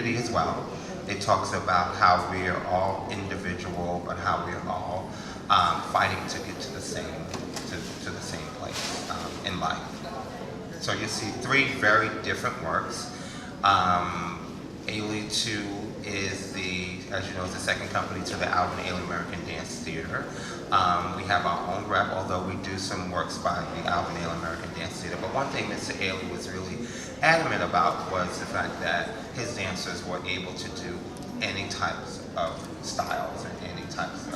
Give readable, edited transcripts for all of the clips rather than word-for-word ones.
community as well. It talks about how we are all individual, but how we are all fighting to get to the same place in life. So you see three very different works. Ailey II is as you know, is the second company to the Alvin Ailey American Dance Theater. We have our own rep, although we do some works by the Alvin Ailey American Dance Theater. But one thing Mr. Ailey was really adamant about was the fact that his dancers were able to do any types of styles and any types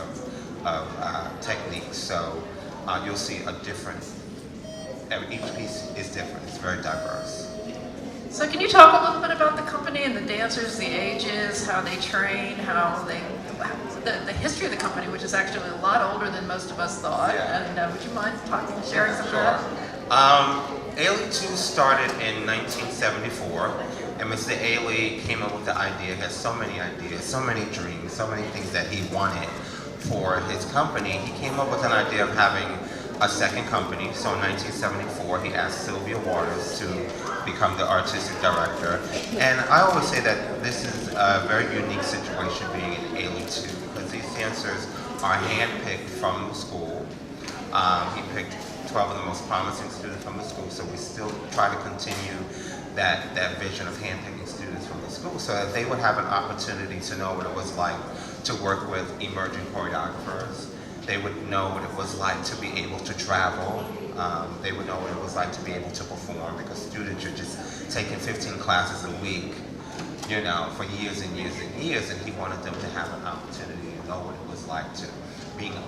of techniques. So you'll see each piece is different. It's very diverse. So can you talk a little bit about the company and the dancers, the ages, how they train, the history of the company, which is actually a lot older than most of us thought. Yeah. And would you mind sharing some of that? Ailey II started in 1974, and Mr. Ailey came up with the idea. He had so many ideas, so many dreams, so many things that he wanted for his company. He came up with an idea of having a second company. So in 1974, he asked Sylvia Waters to become the artistic director. And I always say that this is a very unique situation being in Ailey II, because these dancers are handpicked from the school. He picked 12 of the most promising students from the school, so we still try to continue that vision of handpicking students from the school so that they would have an opportunity to know what it was like to work with emerging choreographers. They would know what it was like to be able to travel. They would know what it was like to be able to perform, because students are just taking 15 classes a week, you know, for years and years and years, and he wanted them to have an opportunity to know what it was like to be in a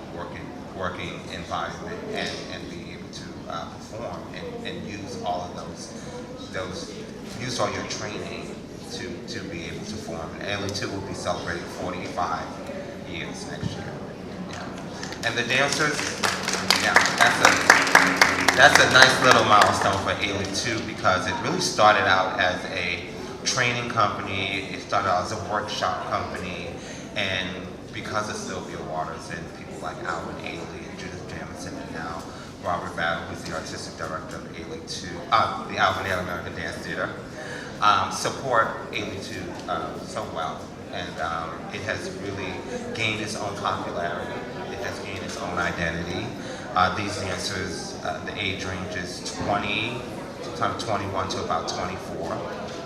working environment and be able to perform and use all of use all your training to be able to form. And Ailey II will be celebrating 45 years next year. And the dancers, yeah, that's a nice little milestone for Ailey II, because it really started out as a training company. It started out as a workshop company, and because of Sylvia Waters and people like Alvin Ailey and Judith Jamison, and now Robert Battle, who's the artistic director of Ailey II, the Alvin Ailey American Dance Theater, support Ailey II so well, and it has really gained its own popularity. Has gained its own identity. These dancers, the age range is 20, sometimes 21 to about 24.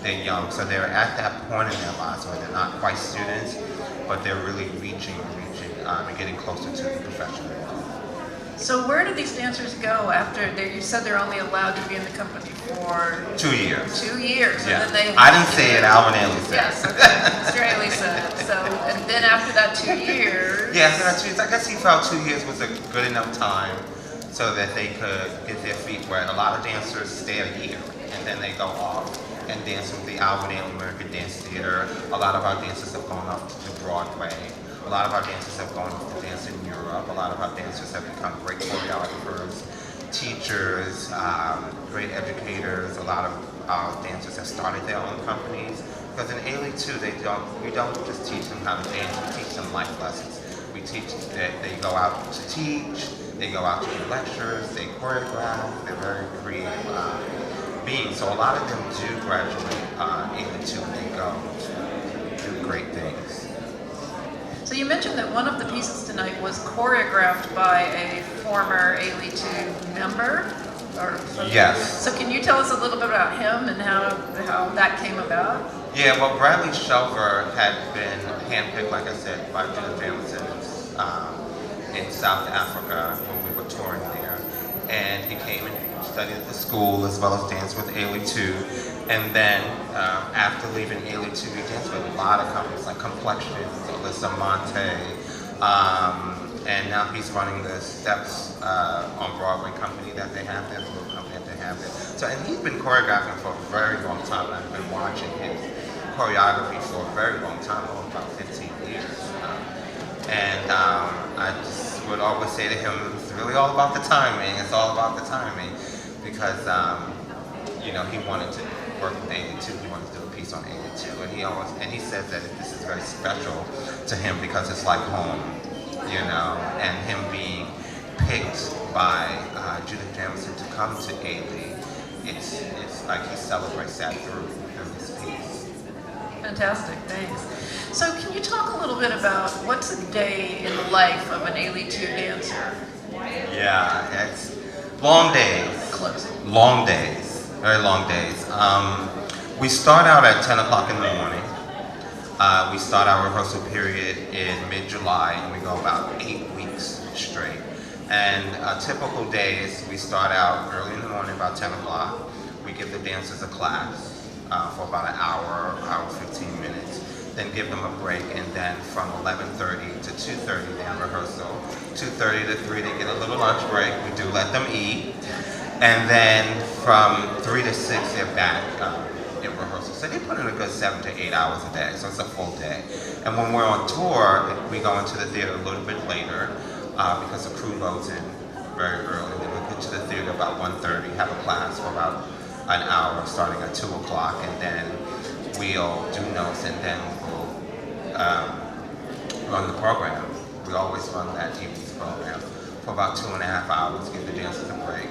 They're young, so they're at that point in their lives where they're not quite students, but they're really reaching and getting closer to the professional world. So where do these dancers go after you said they're only allowed to be in the company for 2 years. 2 years. Yeah. And then I didn't say it, Alvin Ailey said. Yes, okay. Mr. Ailey said. So, and then after that 2 years. Yeah, after that 2 years, I guess he felt 2 years was a good enough time so that they could get their feet wet. A lot of dancers stay a year and then they go off and dance with the Alvin Ailey American Dance Theater. A lot of our dancers have gone off to Broadway. A lot of our dancers have gone off to dance in Europe. A lot of our dancers have become great choreographers, teachers, great educators. A lot of our dancers have started their own companies. Because in Ailey II, we don't just teach them how to dance, we teach them life lessons. We teach that they go out to teach, they go out to do lectures, they choreograph, they're very creative beings. So a lot of them do graduate Ailey II and they go to do great things. So you mentioned that one of the pieces tonight was choreographed by a former Ailey II member? Yes. So can you tell us a little bit about him and how that came about? Yeah, well, Bradley Shelver had been handpicked, like I said, by Judith Jamison in South Africa when we were touring there. And he came and studied at the school as well as danced with Ailey II. And then after leaving Ailey II, he danced with a lot of companies like Complexions, Alyssa Monte, and now he's running the Steps on Broadway company that they have there, the little company that they have there. So, and he's been choreographing for a very long time. I've been watching his choreography for a very long time, about 15 years. And I just would always say to him, it's really all about the timing. It's all about the timing, because you know, he wanted to work with Ailey II. He wanted to do a piece on Ailey II, and he says that this is very special to him because it's like home, you know. And him being picked by Judith Jamison to come to Ailey, it's like he celebrates that through this piece. Fantastic, thanks. So can you talk a little bit about what's a day in the life of an Ailey II dancer? Yeah, it's long days. Close. Long days, very long days. We start out at 10 o'clock in the morning. We start our rehearsal period in mid-July, and we go about 8 weeks straight. And a typical day is we start out early in the morning, about 10 o'clock. We give the dancers a class for about an hour, hour 15 minutes. Then give them a break, and then from 11:30 to 2:30 they have rehearsal. 2:30 to 3 they get a little lunch break. We do let them eat. And then from 3 to 6 they're back in rehearsal. So they put in a good 7 to 8 hours a day, so it's a full day. And when we're on tour, we go into the theater a little bit later because the crew loads in very early. Then we get to the theater about 1:30, have a class for about an hour starting at 2 o'clock, and then we'll do notes, and then we'll run the program. We always run that evening's program for about 2.5 hours, give the dancers a break,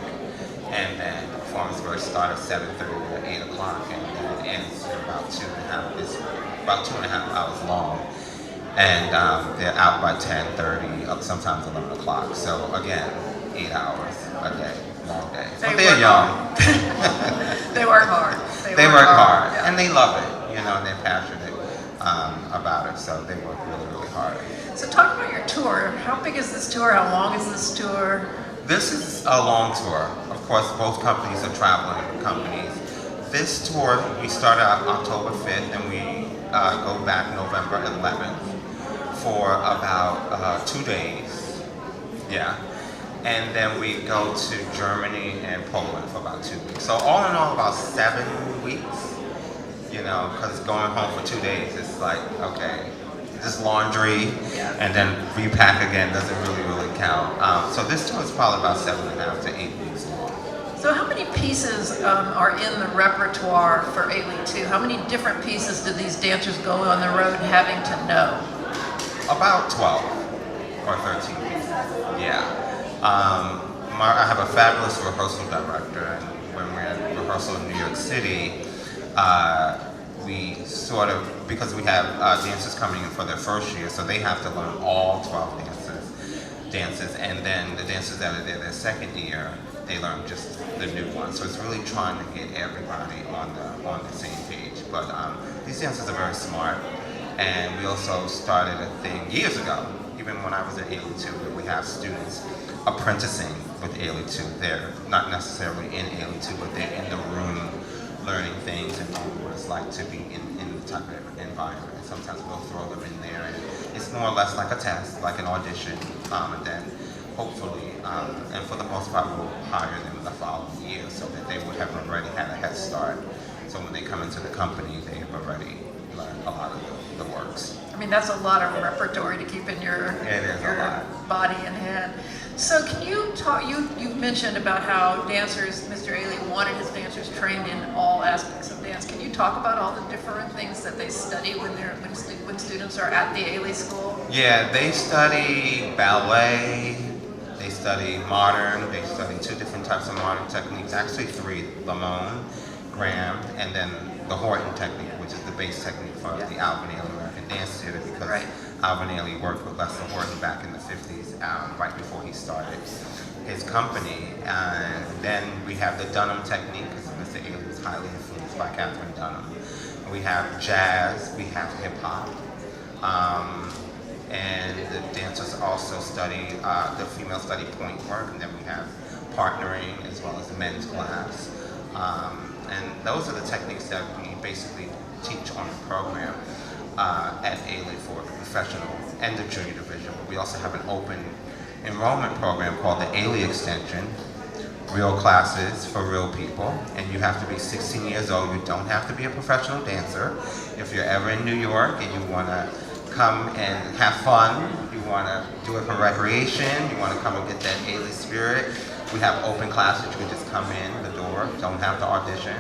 and then performance will start at 7:30 to 8 o'clock, and then it ends at about 2.5 hours long. And they're out by 10:30, up sometimes 11 o'clock. So again, 8 hours a day, long days. But they're young. They work hard. They work hard, yeah. and they love it, and they're passionate about it, so they work really, really hard. So talk about your tour. How big is this tour? How long is this tour? This is a long tour. Of course, both companies are traveling companies. This tour, we start out October 5th, and we go back November 11th for about 2 days. Yeah. And then we go to Germany and Poland for about 2 weeks. So all in all, about 7 weeks, because going home for 2 days, it's like, okay, just laundry, and then repack again doesn't really count. So this tour is probably about 7.5 to 8 weeks long. So how many pieces are in the repertoire for Ailey II? How many different pieces do these dancers go on the road having to know? About 12 or 13 pieces, yeah. I have a fabulous rehearsal director, and when we're in rehearsal in New York City, we sort of, because we have dancers coming in for their first year, so they have to learn all 12 dances, and then the dancers that are there their second year, they learn just the new one. So it's really trying to get everybody on the same page. But these dancers are very smart, and we also started a thing years ago, even when I was at Ailey II, where we have students apprenticing with Ailey II. They're not necessarily in Ailey II, but they're in the room learning things and knowing what it's like to be in the type of environment. And sometimes we'll throw them in there, and it's more or less like a test, like an audition, and then hopefully, and for the most part, we'll hire them the following year so that they would have already had a head start. So when they come into the company, they have already learned a lot of the works. I mean, that's a lot of repertoire to keep in your body and head. So can you talk, you've mentioned about how dancers, Mr. Ailey wanted his dancers trained in all aspects of dance. Can you talk about all the different things that they study when students are at the Ailey School? Yeah, they study ballet, they study modern, they study 2 different types of modern techniques, actually 3, Lamone, Graham, and then the Horton technique, which is the base technique for the Alvin Ailey American Dance Theater, because Alvin Ailey worked with Lester Horton back in the 50s, right before he started his company. And then we have the Dunham technique, because Mr. Ailey was highly influenced by Catherine Dunham. We have jazz, we have hip hop, and the dancers also study, the females study point work, and then we have partnering as well as the men's class. And those are the techniques that we basically teach on the program at Ailey for the professional and the junior division. We also have an open enrollment program called the Ailey Extension, real classes for real people, and you have to be 16 years old. You don't have to be a professional dancer. If you're ever in New York and you want to come and have fun, you want to do it for recreation, you want to come and get that Ailey spirit, we have open classes. You can just come in the door, don't have to audition,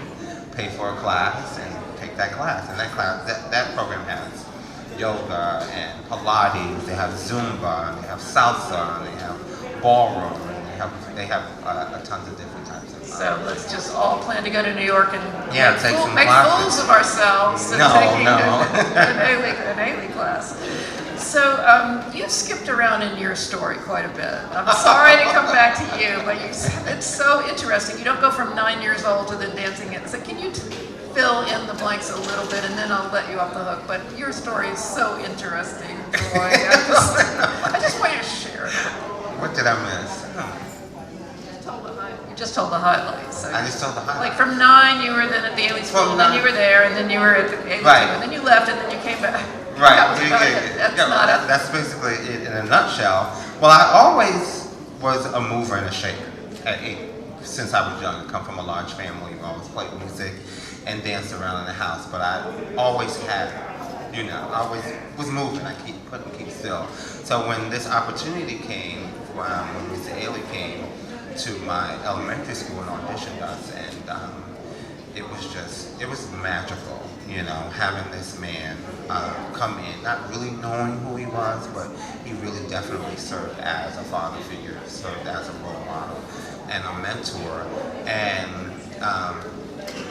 pay for a class, and take that class. And that program has yoga and Pilates, they have Zumba, and they have salsa, and they have ballroom, and they They have tons of different types of. So let's just all plan to go to New York and make fools of ourselves and taking an Ailey class. So you skipped around in your story quite a bit. I'm sorry to come back to you, but it's so interesting. You don't go from 9 years old to then dancing it. So can you fill in the blanks a little bit, and then I'll let you off the hook. But your story is so interesting, Roy. I just want you to share it. What did I miss? You just told the highlights. So I just told the highlights. Like from 9, you were then at the Ailey School, and then you were there, and then you were at the Ailey II, and then you left, and then you came back. Right. That's basically it in a nutshell. Well, I always was a mover and a shaker at 8. Since I was young, I come from a large family. I always played music and danced around in the house, but I always had, I always was moving. I couldn't keep still. So when this opportunity came, when Mr. Ailey came to my elementary school and auditioned us, and it was magical, having this man come in, not really knowing who he was, but he really definitely served as a father figure, served as a role model and a mentor. And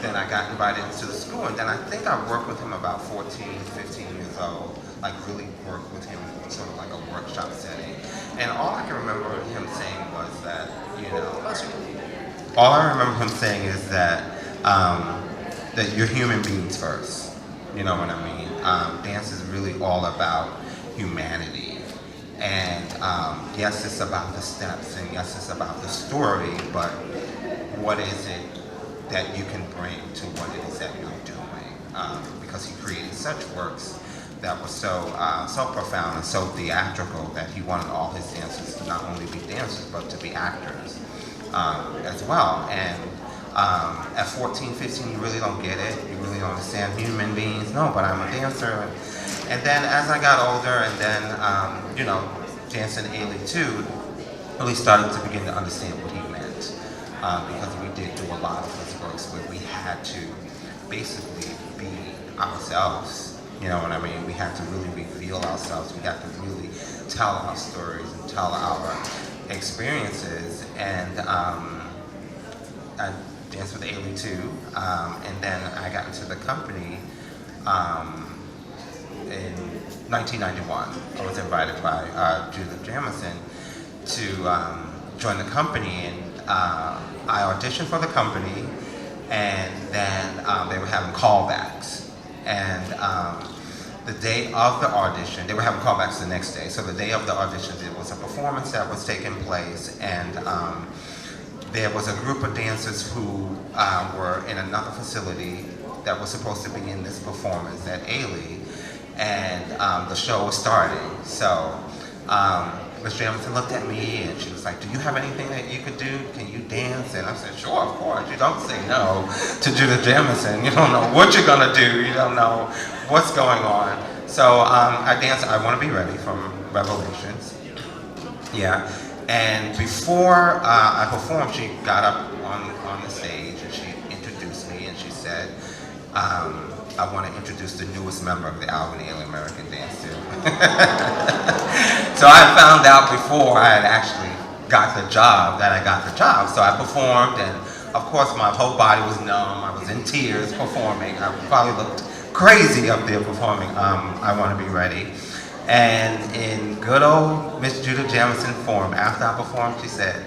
then I got invited into the school, and then I think I worked with him about 14, 15 years old, like really worked with him sort of like a workshop setting. And all I can remember him saying was that, all I remember him saying is that you're human beings first. You know what I mean? Dance is really all about humanity. And yes, it's about the steps, and yes, it's about the story, but what is it that you can bring to what it is that you're doing? Because he created such works that were so profound and so theatrical that he wanted all his dancers to not only be dancers, but to be actors as well. And at 14, 15, you really don't get it. You really don't understand human beings. No, but I'm a dancer. And then as I got older, and then, dancing Ailey II, really started to begin to understand what he meant. Because we did do a lot of his works where we had to basically be ourselves. You know what I mean? We had to really reveal ourselves. We had to really tell our stories and tell our experiences. And I danced with Ailey II, and then I got into the company in 1991. I was invited by Judith Jamison to join the company, and I auditioned for the company, and then they were having callbacks. And the day of the audition, they were having callbacks the next day. So the day of the audition, there was a performance that was taking place, and there was a group of dancers who were in another facility that was supposed to be in this performance at Ailey, and the show was starting. So Ms. Jamison looked at me and she was like, "Do you have anything that you could do? Can you dance?" And I said, "Sure, of course. You don't say no to Judith Jamison. You don't know what you're gonna do. You don't know what's going on." So I danced I Want to Be Ready from Revelations. Yeah. And before I performed, she got up on the stage and she introduced me, and she said, "I want to introduce the newest member of the Alvin Ailey American Dance Team." So I found out before I had actually got the job that I got the job. So I performed, and of course my whole body was numb. I was in tears performing. I probably looked crazy up there performing I Want to Be Ready. And in good old Miss Judith Jamison form, after I performed, she said,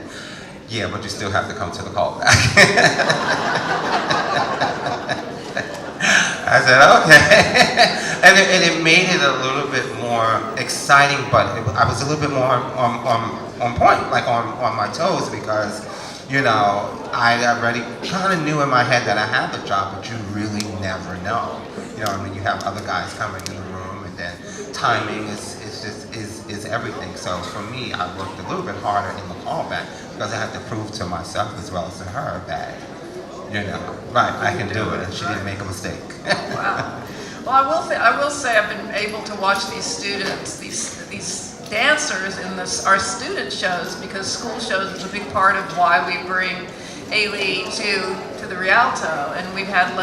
"Yeah, but you still have to come to the callback." I said, "Okay." And it made it a little bit more exciting, but I was a little bit more on point, like on my toes, because, I already kind of knew in my head that I had the job, but you really never know. You have other guys coming in the room, and then timing is everything. So for me, I worked a little bit harder in the callback because I had to prove to myself as well as to her that, right, I can do it, and she didn't make a mistake. Wow. Well, I will say I've been able to watch these students, these dancers in our student shows, because school shows is a big part of why we bring Ailey to the Rialto, and we've had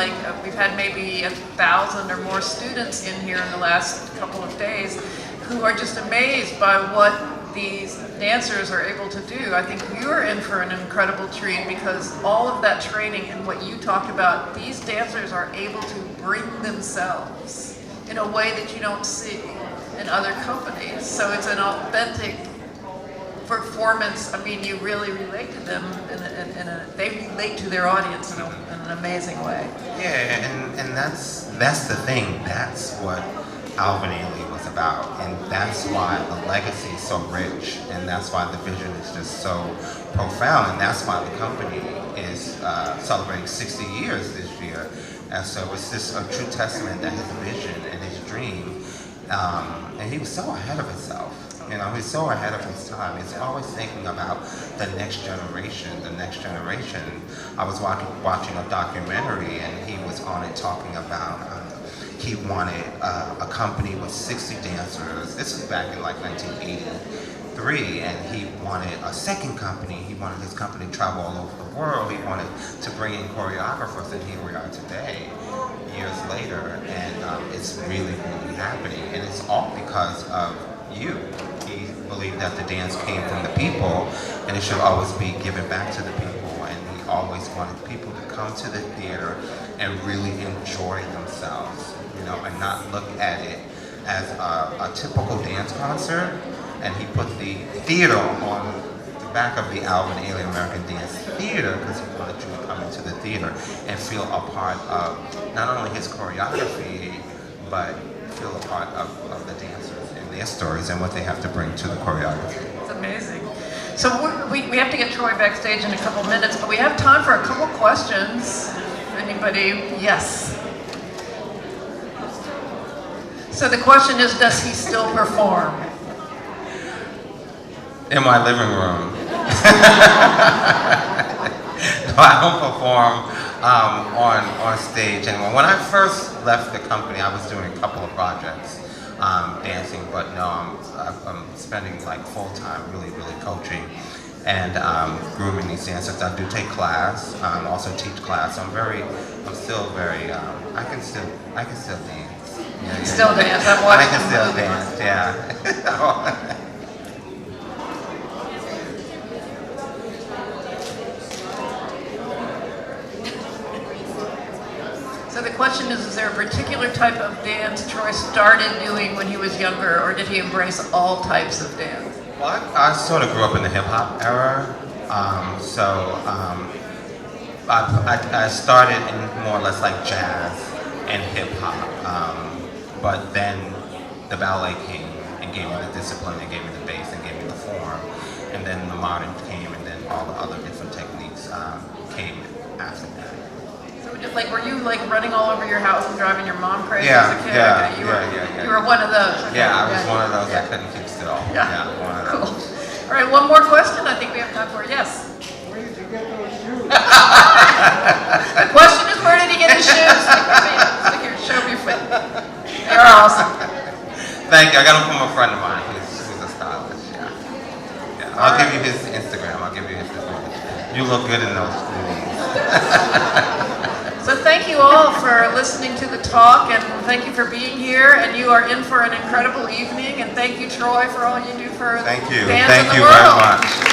maybe 1,000 or more students in here in the last couple of days who are just amazed by what these dancers are able to do, I think you're in for an incredible treat, because all of that training and what you talked about, these dancers are able to bring themselves in a way that you don't see in other companies. So it's an authentic performance. I mean, you really relate to them, they relate to their audience in an amazing way. Yeah, and that's the thing. That's what Alvin Ailey was about, and that's why the legacy is so rich, and that's why the vision is just so profound, and that's why the company is celebrating 60 years this year. And so it's just a true testament that his vision and his dream, and he was so ahead of himself. You know, he's so ahead of his time. He's always thinking about the next generation, the next generation. I was watching a documentary, and he was on it talking about he wanted a company with 60 dancers. This was back in like 1983, and he wanted a second company. He wanted his company to travel all over the world. He wanted to bring in choreographers, and here we are today, years later, and it's really, really happening. And it's all because of you. He believed that the dance came from the people, and it should always be given back to the people. And he always wanted people to come to the theater and really enjoy themselves, you know, and not look at it as a typical dance concert. And he put the theater on the back of the Alvin Ailey American Dance Theater because he wanted you to come into the theater and feel a part of not only his choreography, but feel a part of the dancers and their stories and what they have to bring to the choreography. It's amazing. So we have to get Troy backstage in a couple minutes, but we have time for a couple questions. Anybody? Yes. So the question is, does he still perform? In my living room. No, I don't perform on stage anymore. When I first left the company, I was doing a couple of projects, dancing, but no, I'm spending like full time really coaching and grooming these dancers. I do take class, also teach class. I'm still very, I can still dance. Yeah, Still dance. I'm watching. I can still dance. Yeah. So the question is there a particular type of dance Troy started doing when he was younger, or did he embrace all types of dance? Well, I sort of grew up in the hip hop era, I started in more or less like jazz and hip hop, but then the ballet came and gave me the discipline, and gave me the bass, and gave me the form, and then the modern came, and then all the other different techniques came after that. Like, were you like running all over your house and driving your mom crazy Yeah, as a kid? yeah, Okay, yeah. You were one of those. Okay. Yeah, I was one of those that couldn't keep still. Yeah. One of Cool. those. All right, one more question. I think we have time for it. Yes. Where did you get those shoes? The question is, where did he get his shoes? Stick here, show me your foot. They're awesome. Thank you. I got them from a friend of mine who's a stylist. Yeah. I'll give you his Instagram. I'll give you his Instagram. You look good in those movies. So thank you all for listening to the talk, and thank you for being here, and you are in for an incredible evening, and thank you, Troy, for all you do for Thank you. fans Thank in the you world. very much.